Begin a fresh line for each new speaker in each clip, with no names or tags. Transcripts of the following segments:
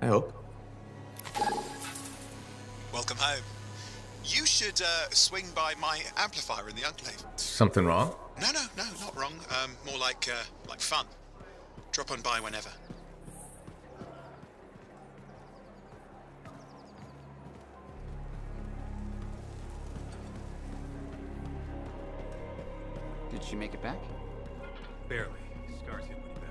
I hope.
Welcome home. You should swing by my amplifier in the Enclave.
Something wrong?
No, not wrong. More like fun. Drop on by whenever.
Did she make it back?
Barely. Scars hit pretty bad.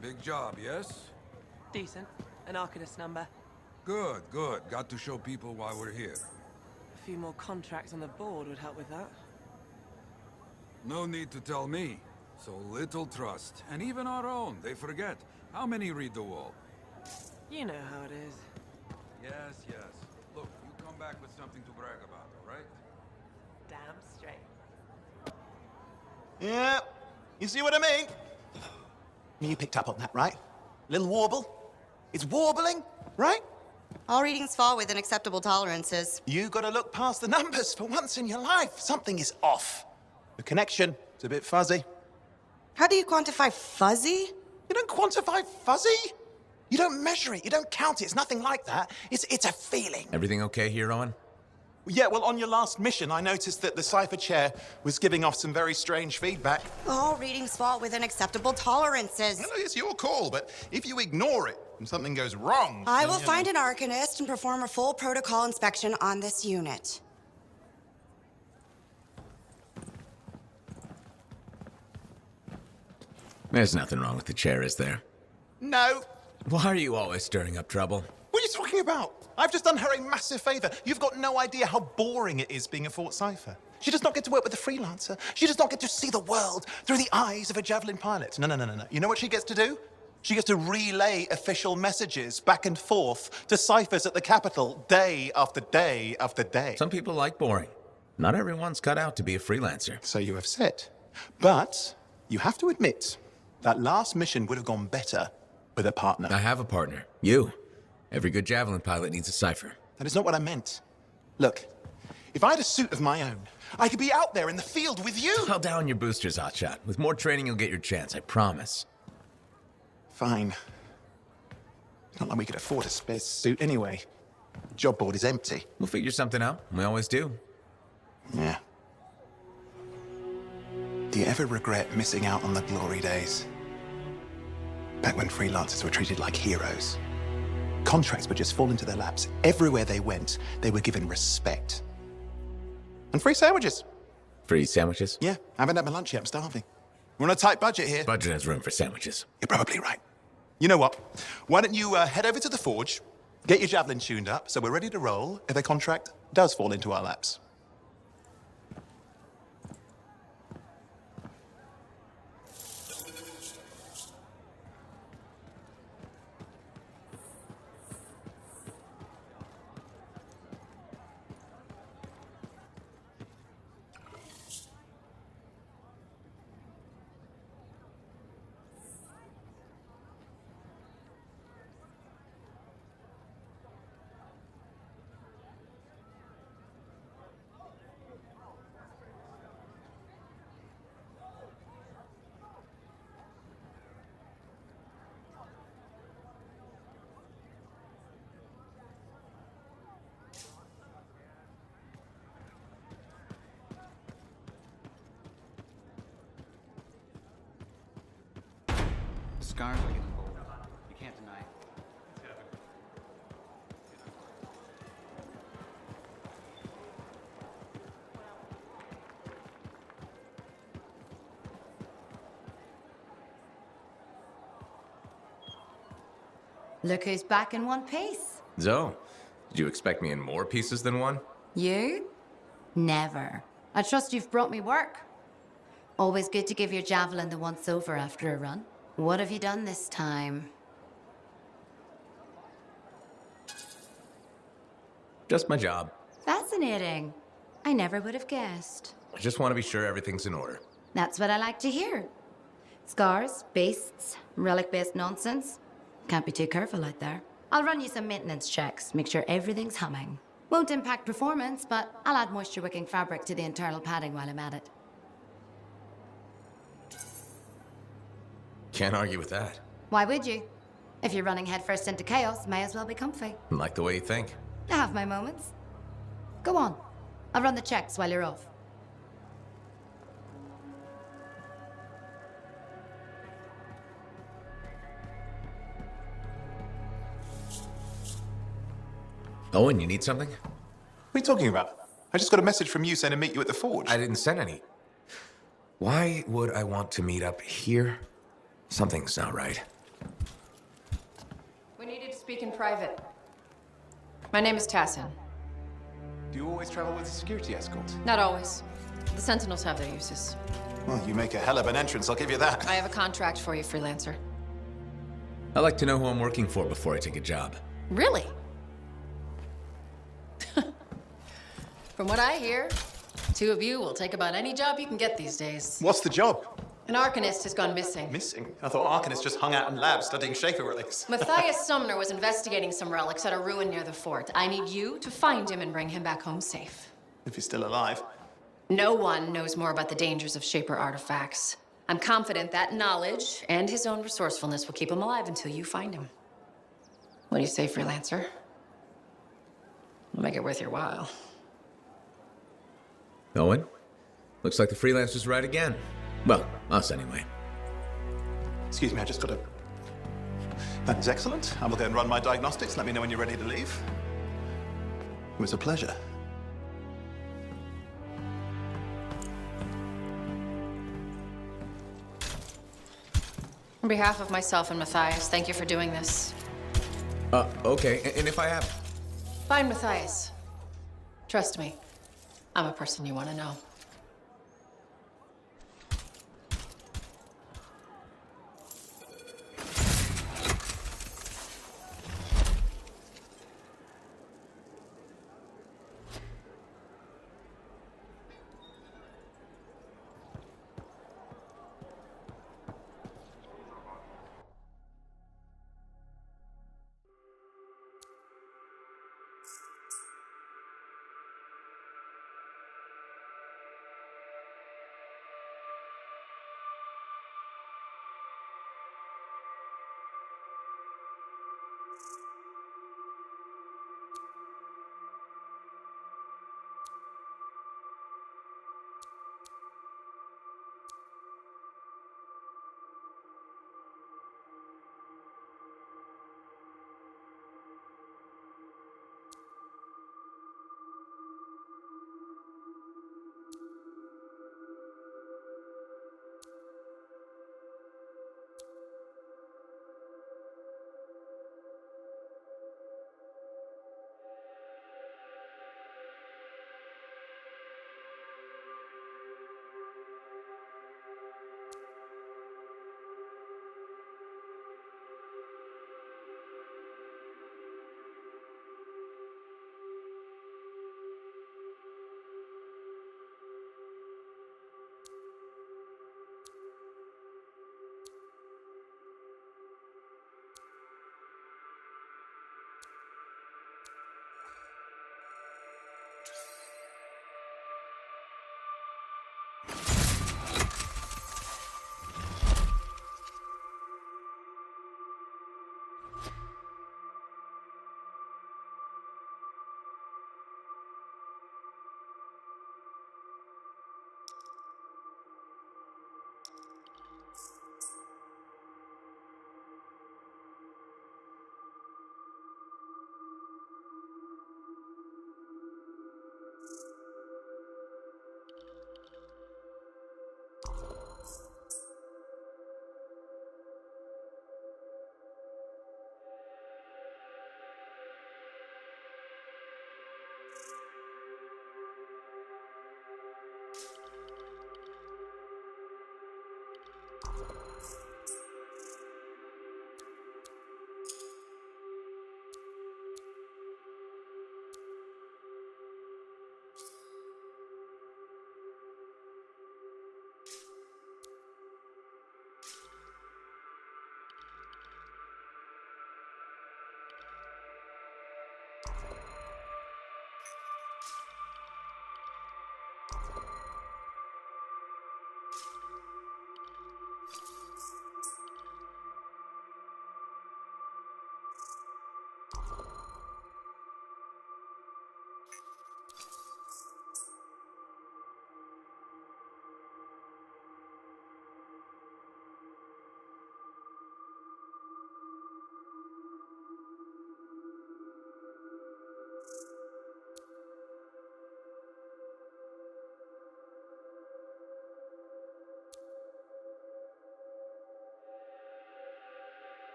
Big job, yes?
Decent. An Arcanist number.
Good, good. Got to show people why we're here.
A few more contracts on the board would help with that.
No need to tell me. So little trust. And even our own, they forget. How many read the wall?
You know how it is.
Yes, yes. Look, you come back with something to brag about, all right?
Damn straight.
Yeah, you see what I mean? You picked up on that, right? Little warble? It's warbling, right?
All readings fall within acceptable tolerances.
You gotta look past the numbers for once in your life. Something is off. The connection is a bit fuzzy.
How do you quantify fuzzy?
You don't quantify fuzzy? You don't measure it, you don't count it, it's nothing like that. It's a feeling.
Everything okay here, Owen?
Yeah, well, on your last mission, I noticed that the cipher chair was giving off some very strange feedback.
All readings fall within acceptable tolerances.
Well, it's your call, but if you ignore it and something goes wrong...
I will find an Arcanist and perform a full protocol inspection on this unit.
There's nothing wrong with the chair, is there?
No.
Why are you always stirring up trouble?
What are you talking about? I've just done her a massive favor. You've got no idea how boring it is being a Fort Cipher. She does not get to work with a freelancer. She does not get to see the world through the eyes of a javelin pilot. No. You know what she gets to do? She gets to relay official messages back and forth to ciphers at the Capitol day after day after day.
Some people like boring. Not everyone's cut out to be a freelancer.
So you have said. But you have to admit, that last mission would have gone better with a partner.
I have a partner. You. Every good javelin pilot needs a cipher.
That is not what I meant. Look, if I had a suit of my own, I could be out there in the field with you.
Call down your boosters, hotshot. With more training, you'll get your chance, I promise.
Fine. It's not like we could afford a spare suit anyway. The job board is empty.
We'll figure something out. We always do.
Yeah. Do you ever regret missing out on the glory days? Back when freelancers were treated like heroes. Contracts would just fall into their laps. Everywhere they went, they were given respect. And free sandwiches.
Free sandwiches?
Yeah, I haven't had my lunch yet. I'm starving. We're on a tight budget here.
Budget has room for sandwiches.
You're probably right. You know what? Why don't you head over to the forge, get your javelin tuned up, so we're ready to roll if a contract does fall into our laps.
The scars are getting bold. You can't deny it. Look who's back in one piece.
Zoe, did you expect me in more pieces than one?
You? Never. I trust you've brought me work. Always good to give your javelin the once over after a run. What have you done this time?
Just my job.
Fascinating. I never would have guessed.
I just want to be sure everything's in order.
That's what I like to hear. Scars, beasts, relic-based nonsense. Can't be too careful out there. I'll run you some maintenance checks, make sure everything's humming. Won't impact performance, but I'll add moisture-wicking fabric to the internal padding while I'm at it.
Can't argue with that.
Why would you? If you're running headfirst into chaos, may as well be comfy.
Like the way you think.
I have my moments. Go on. I'll run the checks while you're off.
Owen, you need something?
What are you talking about? I just got a message from you saying to meet you at the forge.
I didn't send any. Why would I want to meet up here? Something's not right.
We needed to speak in private. My name is Tassin.
Do you always travel with a security escort?
Not always. The Sentinels have their uses.
Well, you make a hell of an entrance, I'll give you that.
I have a contract for you, Freelancer.
I like to know who I'm working for before I take a job.
Really? From what I hear, two of you will take about any job you can get these days.
What's the job?
An Arcanist has gone missing.
Missing? I thought Arcanists just hung out in labs studying Shaper relics.
Matthias Sumner was investigating some relics at a ruin near the fort. I need you to find him and bring him back home safe.
If he's still alive.
No one knows more about the dangers of Shaper artifacts. I'm confident that knowledge and his own resourcefulness will keep him alive until you find him. What do you say, Freelancer? We'll make it worth your while.
Owen, looks like the Freelancers right again. Well, us anyway.
Excuse me, I just got to... That is excellent. I will go and run my diagnostics. Let me know when you're ready to leave. It was a pleasure.
On behalf of myself and Matthias, thank you for doing this.
Okay, and if I have...
Find Matthias. Trust me, I'm a person you want to know.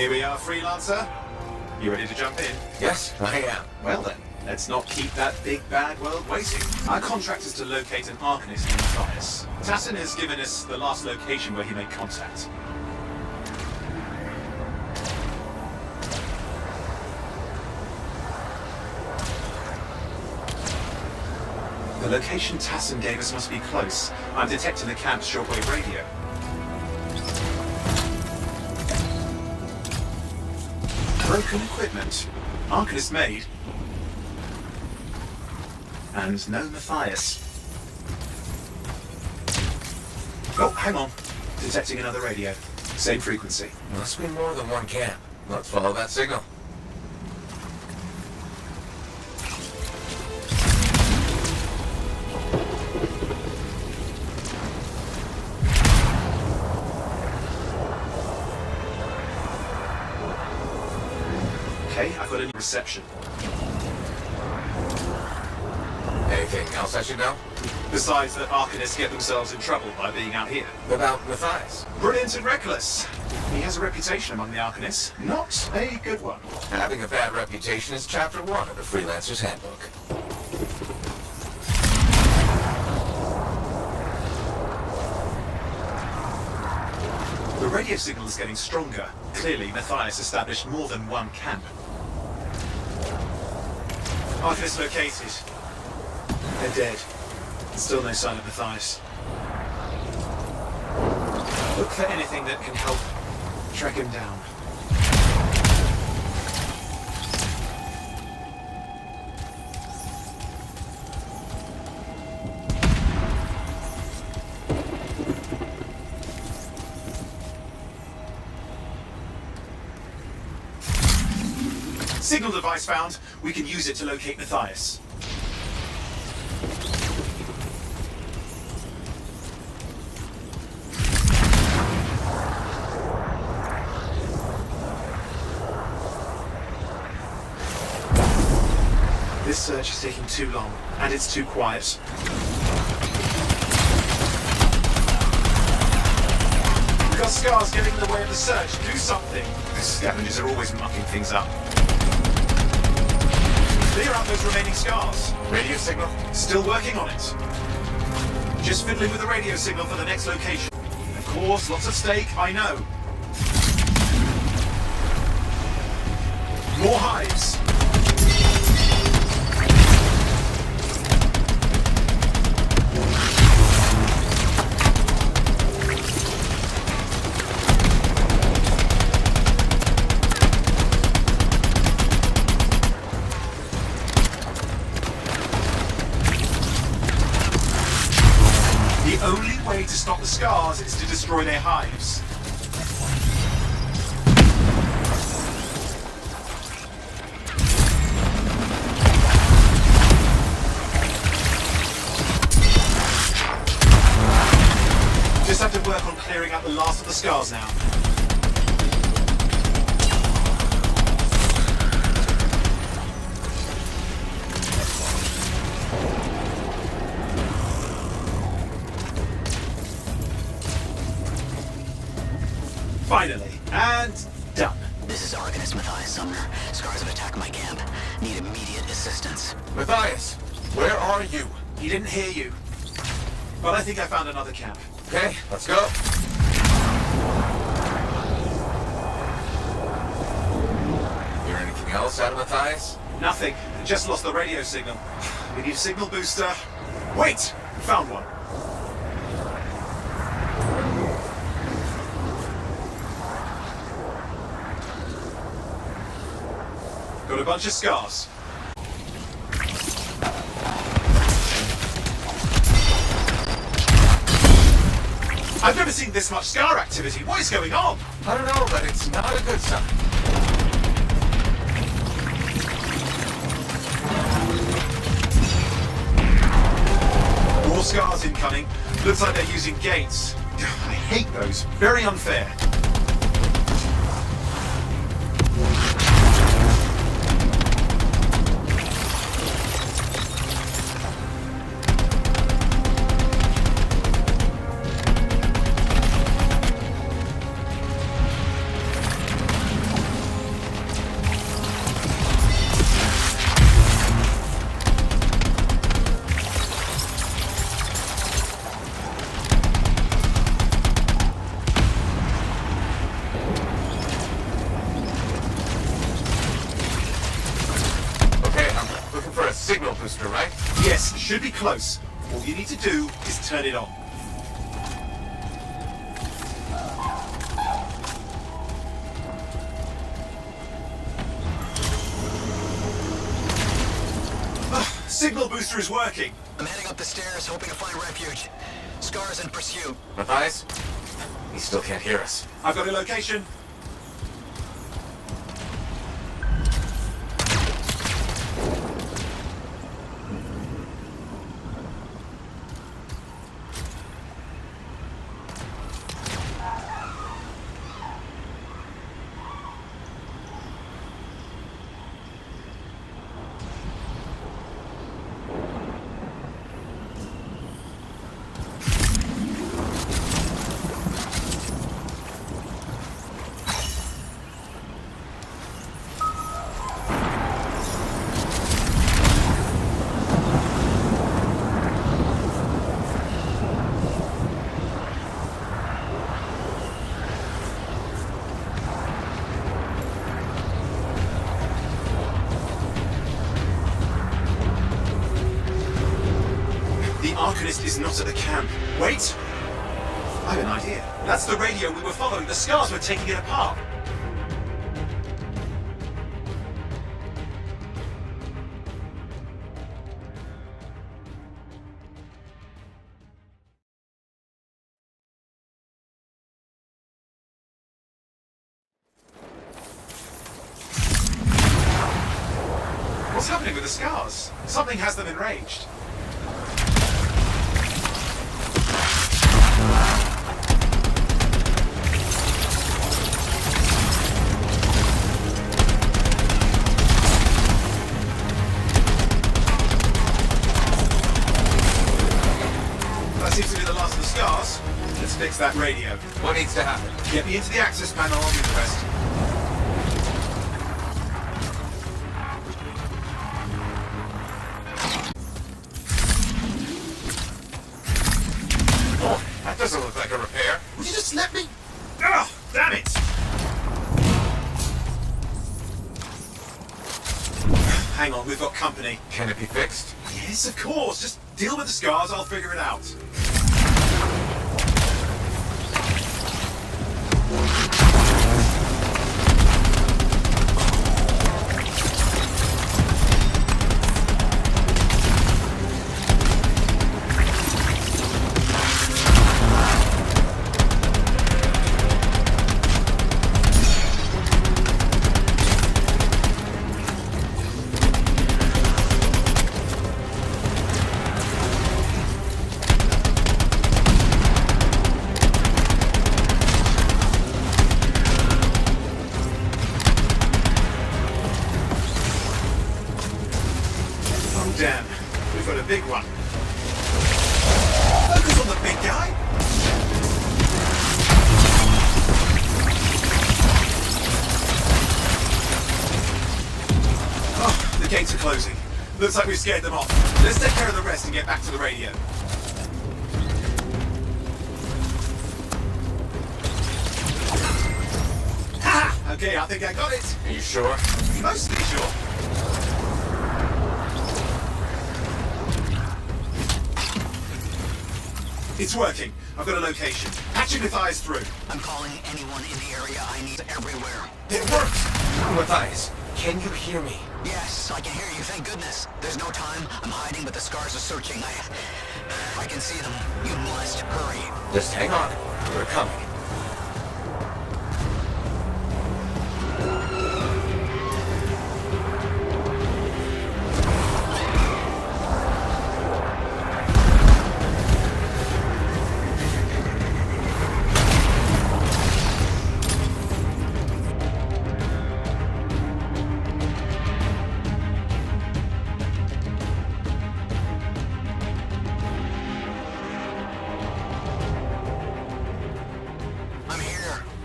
Here we are, Freelancer. You ready to jump in?
Yes, I am.
Well then, let's not keep that big bad world waiting. Our contract is to locate an Arcanist in Tarsis. Tassin has given us the last location where he made contact. The location Tassin gave us must be close. I'm detecting the camp's shortwave radio. Broken equipment. Arcanist made. And no Matthias. Oh, hang on. Detecting another radio. Same frequency.
Must be more than one camp. Let's follow that signal.
Okay, I've got a new reception.
Anything else I should know?
Besides that Arcanists get themselves in trouble by being out here.
About Matthias?
Brilliant and reckless. He has a reputation among the Arcanists. Not a good one.
Having a bad reputation is chapter 1 of the Freelancer's Handbook.
The radio signal is getting stronger. Clearly, Matthias established more than one camp. Arcanist located. They're dead. Still no sign of Matthias. Look for anything that can help track him down. Signal device found. We can use it to locate Matthias. This search is taking too long, and it's too quiet. We've got scars getting in the way of the search. Do something. The scavengers are always mucking things up. Clear out those remaining scars.
Radio signal?
Still working on it. Just fiddling with the radio signal for the next location. Of course, lots of stake, I know. More hives. The only way to stop the scars is to destroy their hives. Just have to work on clearing out the last of the scars now. Finally, and done.
This is Arcanist Matthias Sumner. Scars have attacked my camp. Need immediate assistance.
Matthias, where are you?
He didn't hear you. But I think I found another camp.
Okay, let's go. Hear anything else out of Matthias?
Nothing. Just lost the radio signal. We need a signal booster. Wait! Found one. Got a bunch of scars. I've never seen this much scar activity. What is going on?
I don't know, but it's not a good sign.
More scars incoming. Looks like they're using gates. I hate those. Very unfair.
for a signal booster, right?
Yes, should be close. All you need to do is turn it on. Signal booster is working.
I'm heading up the stairs, hoping to find refuge. Scars in pursuit.
Matthias? He still can't hear us.
I've got a location. Is not at the camp. Wait! I have an idea. That's the radio we were following. The scars were taking it apart. What's happening with the scars? Something has them enraged. Seems to be the last of the scars. Let's fix that radio.
What needs to happen?
Get me into the access panel, I'll do the rest.
Oh, that doesn't look like a repair.
Would you just let me? Oh, damn it! Hang on, we've got company.
Can it be fixed?
Yes, of course. Just deal with the scars, I'll figure it out. Damn, we've got a big one. Focus on the big guy. Oh, the gates are closing. Looks like we've scared them off. Let's take care of the rest and get back to the radio. Ha! Okay, I think I got it.
Are you sure?
Mostly sure. It's working. I've got a location. Patching with eyes through.
I'm calling anyone in the area. I need everywhere.
It worked! Matthias, can you hear me?
Yes, I can hear you, thank goodness. There's no time. I'm hiding, but the scars are searching. I can see them. You must hurry.
Just hang on. We're coming.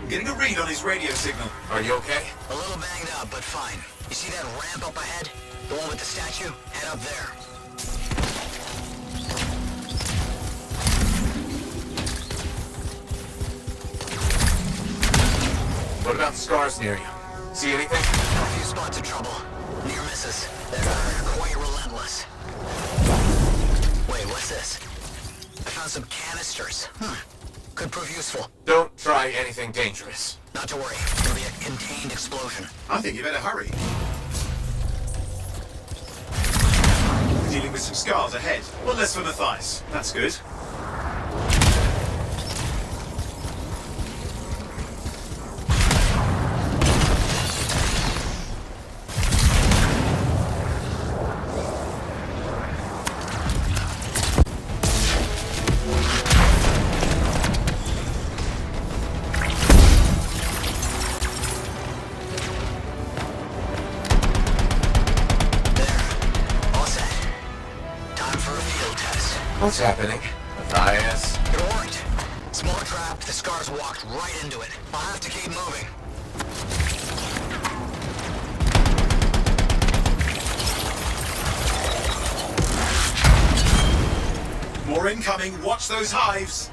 Getting a read on his radio signal.
Are you okay?
A little banged up, but fine. You see that ramp up ahead? The one with the statue? Head up there.
What about scars near you? See anything?
A few spots of trouble. Near misses. They're quite relentless. found some canisters. Could prove useful.
Don't try anything dangerous.
Not to worry. It'll be a contained explosion.
I think you better hurry. We're dealing with some scars ahead. One less for Matthias. That's good.
What's happening? Matthias?
It worked. Small trap, the scars walked right into it. I'll have to keep moving.
More incoming. Watch those hives.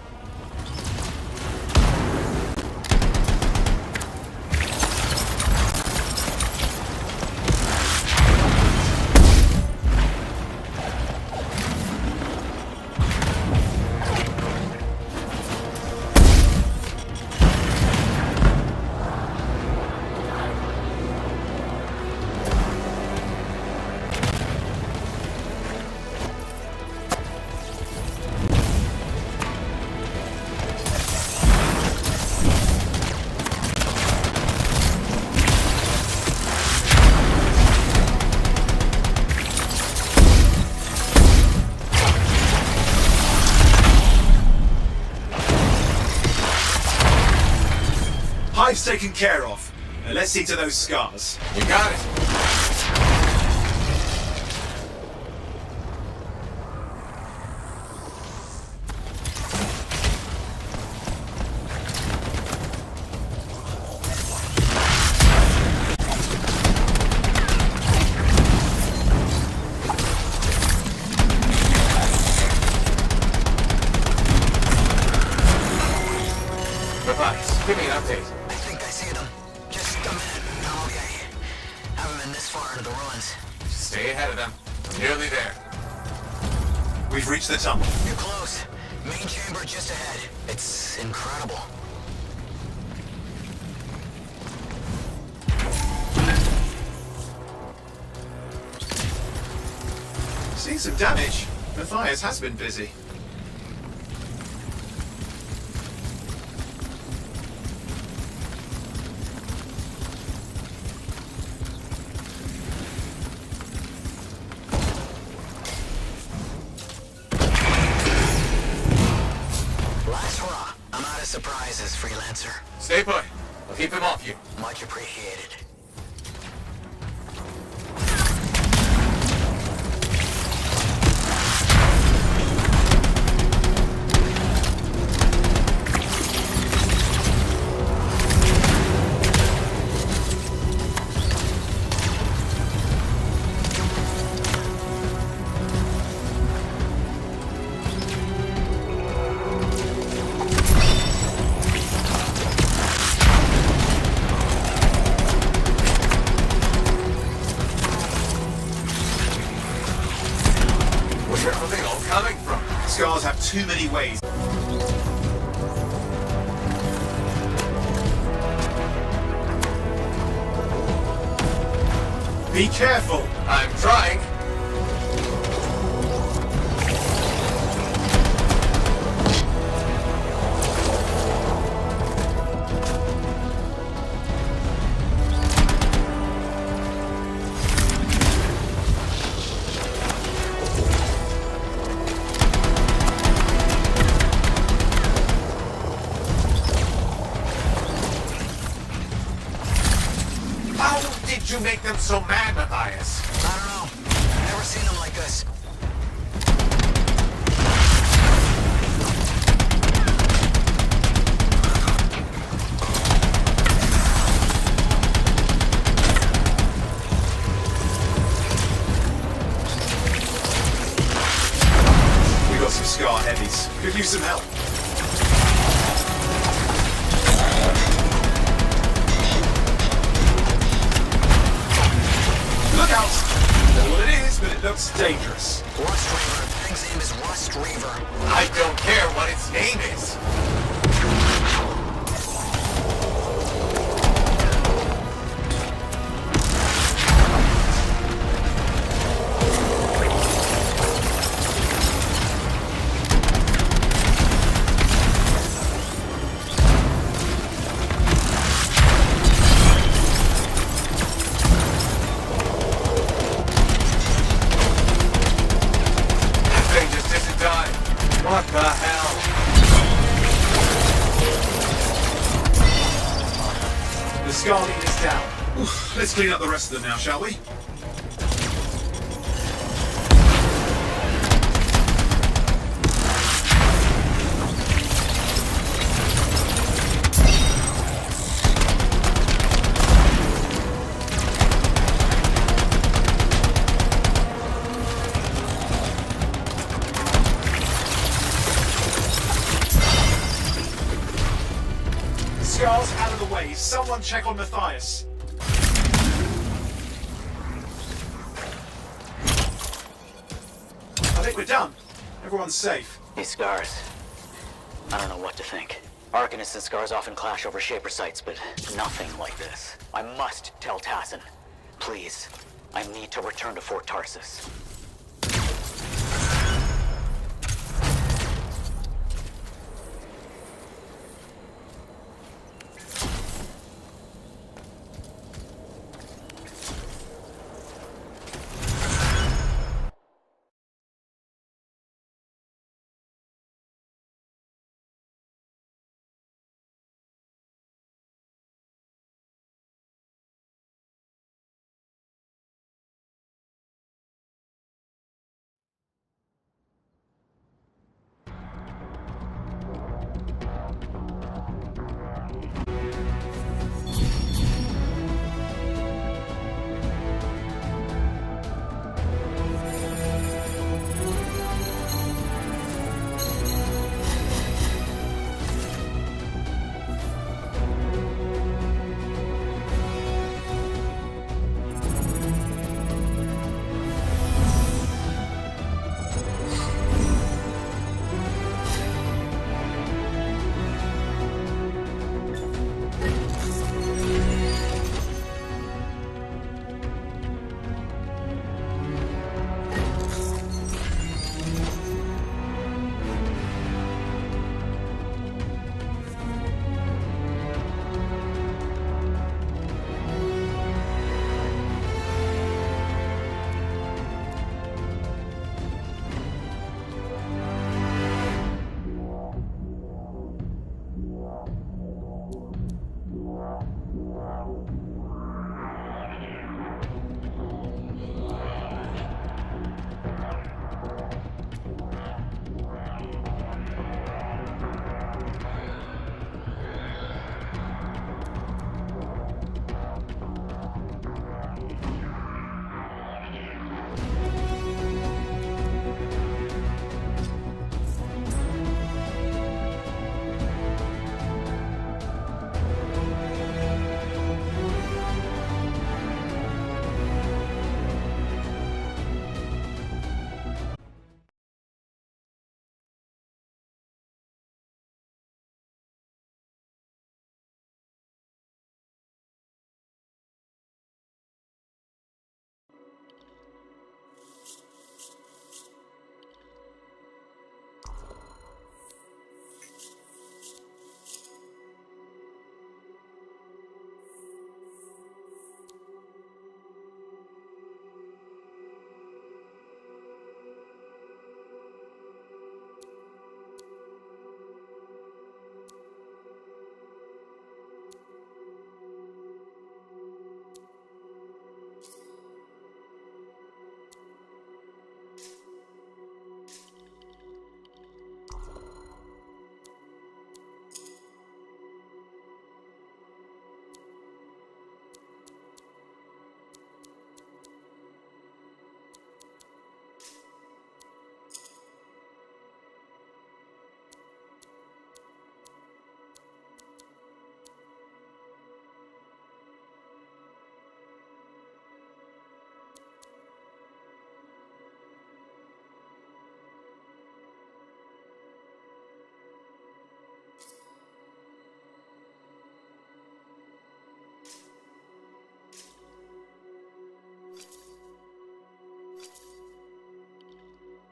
Hive's taken care of. Now let's see to those scars.
You got it. Matthias, give me an update.
I think I see them. Just a minute. I'm okay. Haven't been this far into the ruins.
Stay ahead of them. Nearly there.
We've reached the tunnel.
You're close. Main chamber just ahead. It's incredible.
Seeing some damage. Matthias has been busy.
Last hurrah. I'm out of surprises, Freelancer.
Stay put. I'll keep him off you.
Much appreciated.
Where are they all coming from?
Scars have too many ways. Be careful.
I'm trying. How did you make them so mad, Matthias?
I don't know. I've never seen them like this.
We got some scar heavies. Could use some help. Look out! Don't know what it is, but it looks dangerous.
Watch, Driver. Hang thing's name is Rust Reaver.
I don't care what its name is. What the hell? The Scarlet is down. Oof, let's clean up the rest of them now, shall we? Scar's out of the way. Someone check on Matthias. I think we're done. Everyone's safe.
These scars. I don't know what to think. Arcanists and scars often clash over Shaper sites, but nothing like this. I must tell Tassin. Please. I need to return to Fort Tarsis.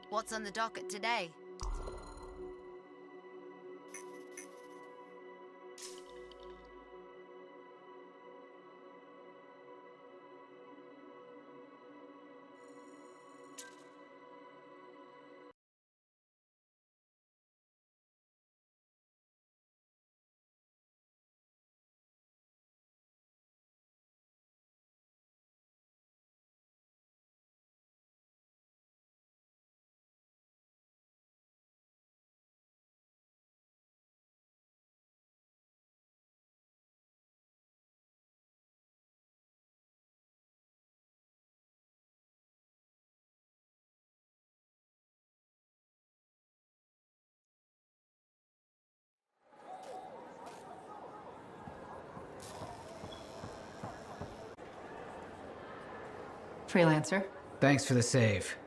What's on the docket today?
Freelancer.
Thanks for the save.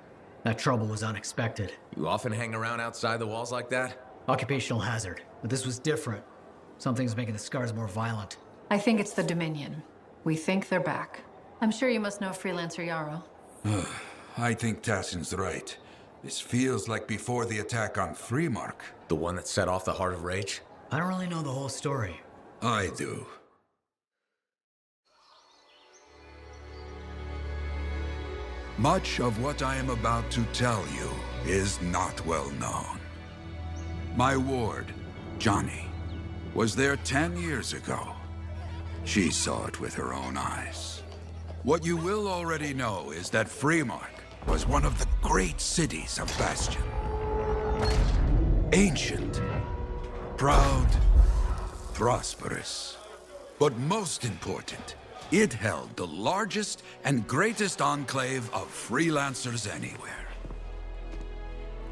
That trouble was unexpected.
You often hang around outside the walls like that?
Occupational hazard, but this was different. Something's making the scars more violent.
I think it's the Dominion. We think they're back. I'm sure you must know Freelancer Yarrow.
I think Tassin's right. This feels like before the attack on Freemark.
The one that set off the Heart of Rage?
I don't really know the whole story.
I do. Much of what I am about to tell you is not well known. My ward, Johnny, was there 10 years ago. She saw it with her own eyes. What you will already know is that Freemark was one of the great cities of Bastion. Ancient, proud, prosperous. But most important, it held the largest and greatest enclave of Freelancers anywhere.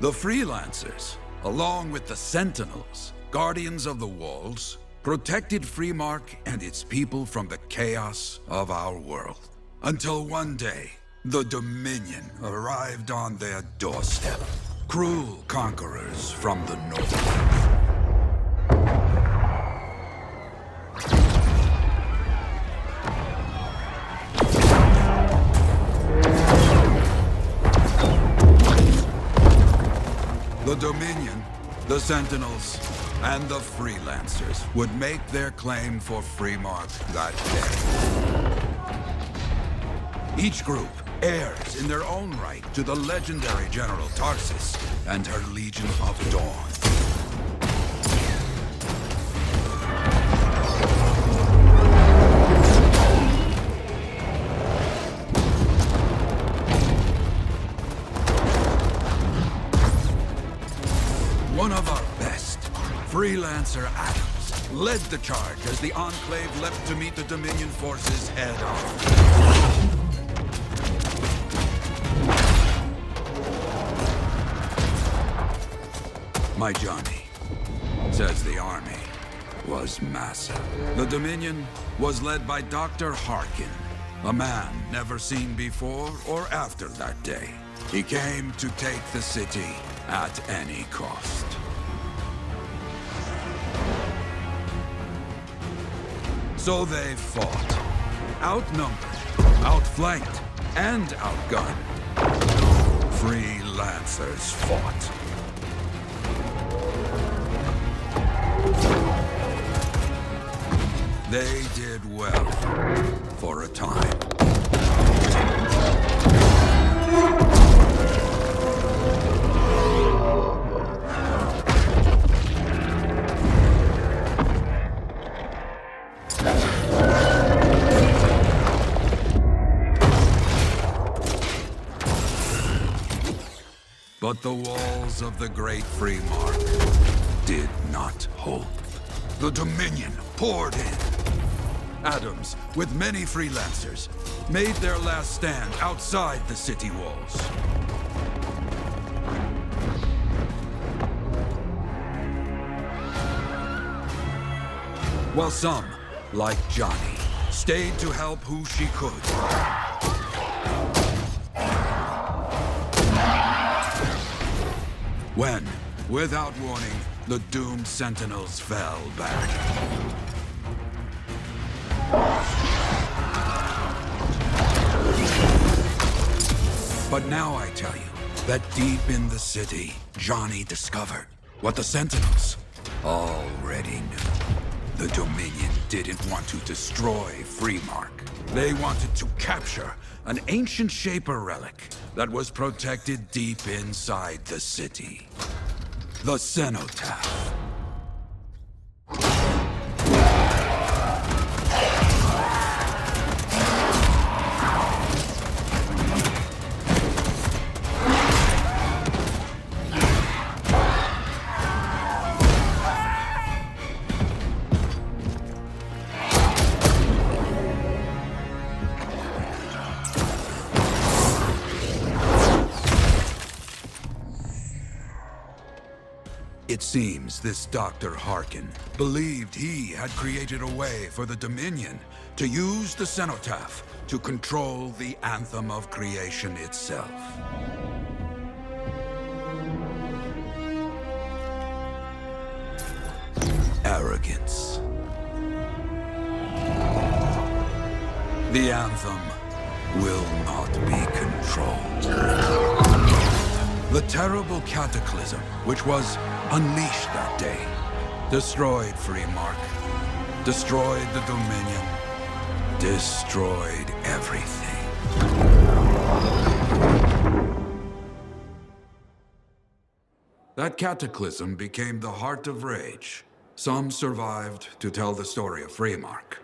The Freelancers, along with the Sentinels, Guardians of the Walls, protected Freemark and its people from the chaos of our world. Until one day, the Dominion arrived on their doorstep. Cruel conquerors from the north. The Dominion, the Sentinels, and the Freelancers would make their claim for Freemark that day. Each group heirs in their own right to the legendary General Tarsis and her Legion of Dawn. One of our best, Freelancer Adams, led the charge as the Enclave leapt to meet the Dominion forces head-on. My Johnny says the army was massive. The Dominion was led by Dr. Harkin, a man never seen before or after that day. He came to take the city at any cost. So they fought. Outnumbered, outflanked, and outgunned. Freelancers fought. They did well for a time. But the walls of the Great Freemark did not hold. The Dominion poured in. Adams, with many Freelancers, made their last stand outside the city walls. While some, like Johnny, stayed to help who she could. When, without warning, the doomed Sentinels fell back. But now I tell you, that deep in the city, Johnny discovered what the Sentinels already knew. The Dominion didn't want to destroy Freemark. They wanted to capture an ancient Shaper relic that was protected deep inside the city. The Cenotaph. It seems this Dr. Harkin believed he had created a way for the Dominion to use the Cenotaph to control the Anthem of Creation itself. Arrogance. The Anthem will not be controlled. The terrible cataclysm, which was unleashed that day, destroyed Freemark, destroyed the Dominion, destroyed everything. That cataclysm became the Heart of Rage. Some survived to tell the story of Freemark,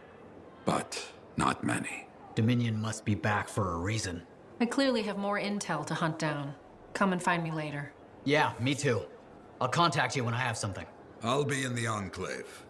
but not many.
Dominion must be back for a reason.
I clearly have more intel to hunt down. Come and find me later.
Yeah, me too. I'll contact you when I have something.
I'll be in the Enclave.